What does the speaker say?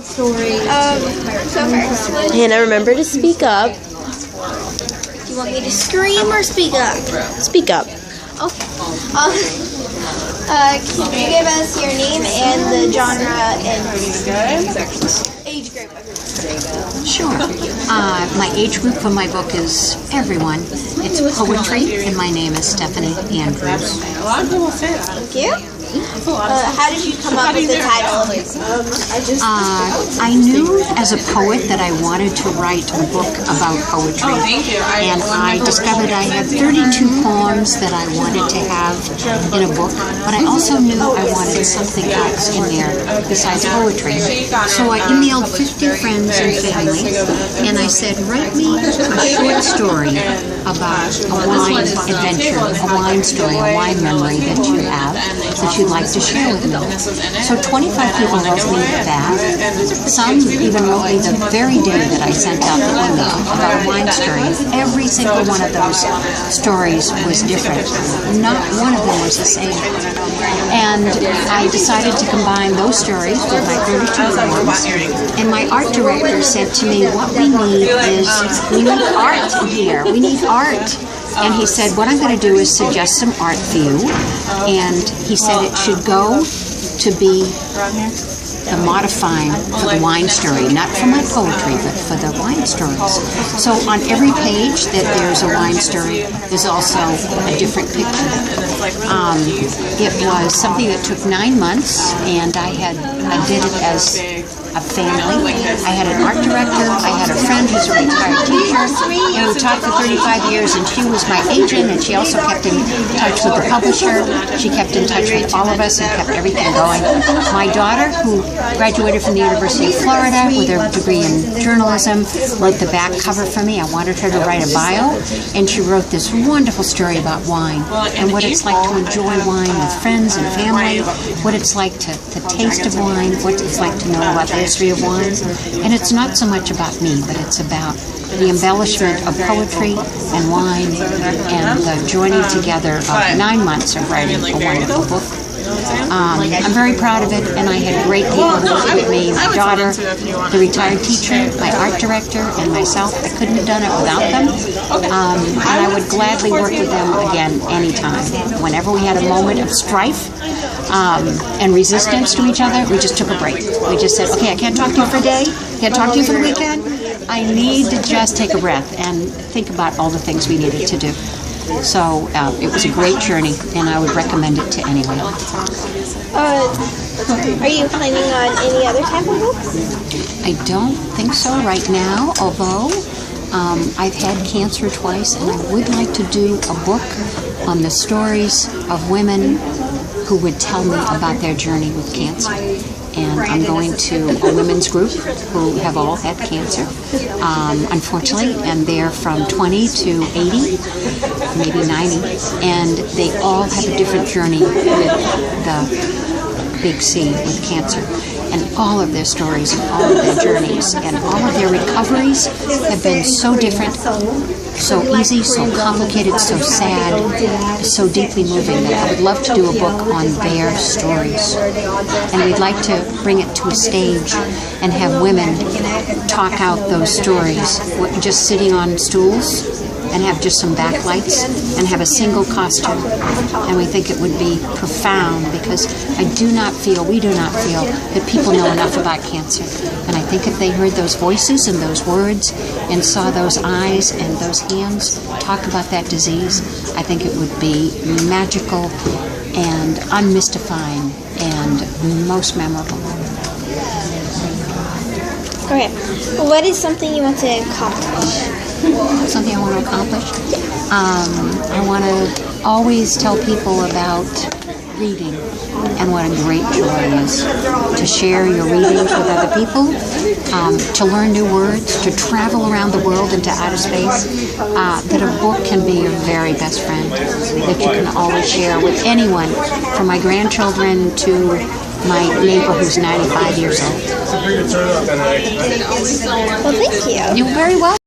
So first, Hannah, remember to speak up. do you want me to scream or speak up? Speak up. Okay. Can you give us your name and the genre and age group? Sure. My age group for my book is everyone. It's poetry, and my name is Stephanie Andrews. Thank you. How did you come up with the title of your book? I knew as a poet that I wanted to write a book about poetry, and I discovered I had 32 poems that I wanted to have in a book, but I also knew I wanted something else in there besides poetry. So I emailed 50 friends and family, and I said, write me a short story about a wine adventure, a wine story, a wine memory that you have that you'd like to share with me. So 25 people wrote me back. Some even wrote me the very day that I sent out the email about a wine story. Every single one of those stories was different. Not one of them was the same. And I decided to combine those stories with my 32 poems. And my art director said to me, what we need is, we need art here. We need art. And he said, what I'm going to do is suggest some art for you. And he said it should go to be the modifying for the wine story, not for my poetry, but for the wine stories. So on every page that there's a wine story, there's also a different picture. It was something that took 9 months, and I did it as a family. I had an art director, I had a friend who's a retired teacher, and we taught for 35 years, and she was my agent, and she also kept in touch with the publisher. She kept in touch with all of us and kept everything going. My daughter, who graduated from the University of Florida with her degree in journalism, wrote the back cover for me. I wanted her to write a bio, and she wrote this wonderful story about wine and what it's like to enjoy wine with friends and family, what it's like to taste of wine, what it's like to know about the history of wine. And it's not so much about me, but it's about the embellishment of poetry and wine and the joining together of 9 months of writing a wonderful book. I'm very proud of it, and I had great people who worked with me, my daughter, the retired teacher, my art director, and myself. I couldn't have done it without them, and I would gladly work with them again anytime. Whenever we had a moment of strife and resistance to each other, we just took a break. We just said, okay, I can't talk to you for a day, can't talk to you for the weekend. I need to just take a breath and think about all the things we needed to do. So it was a great journey, and I would recommend it to anyone. Are you planning on any other type of books? I don't think so right now, although I've had cancer twice, and I would like to do a book on the stories of women who would tell me about their journey with cancer. And I'm going to a women's group who have all had cancer, unfortunately, and they're from 20 to 80, maybe 90, and they all have a different journey with the big C, with cancer. And all of their stories and all of their journeys and all of their recoveries have been so different, so easy, so complicated, so sad, so deeply moving that I would love to do a book on their stories. And we'd like to bring it to a stage and have women talk out those stories, just sitting on stools and have just some backlights and have a single costume. And we think it would be profound because we do not feel that people know enough about cancer. And I think if they heard those voices and those words and saw those eyes and those hands talk about that disease, I think it would be magical and unmystifying and most memorable. Okay. What is something you want to accomplish? Something I want to accomplish? I want to always tell people about reading and what a great joy it is to share your readings with other people, to learn new words, to travel around the world into outer space, that a book can be your very best friend, that you can always share with anyone, from my grandchildren to my neighbor who's 95 years old. Well, thank you. You're very welcome.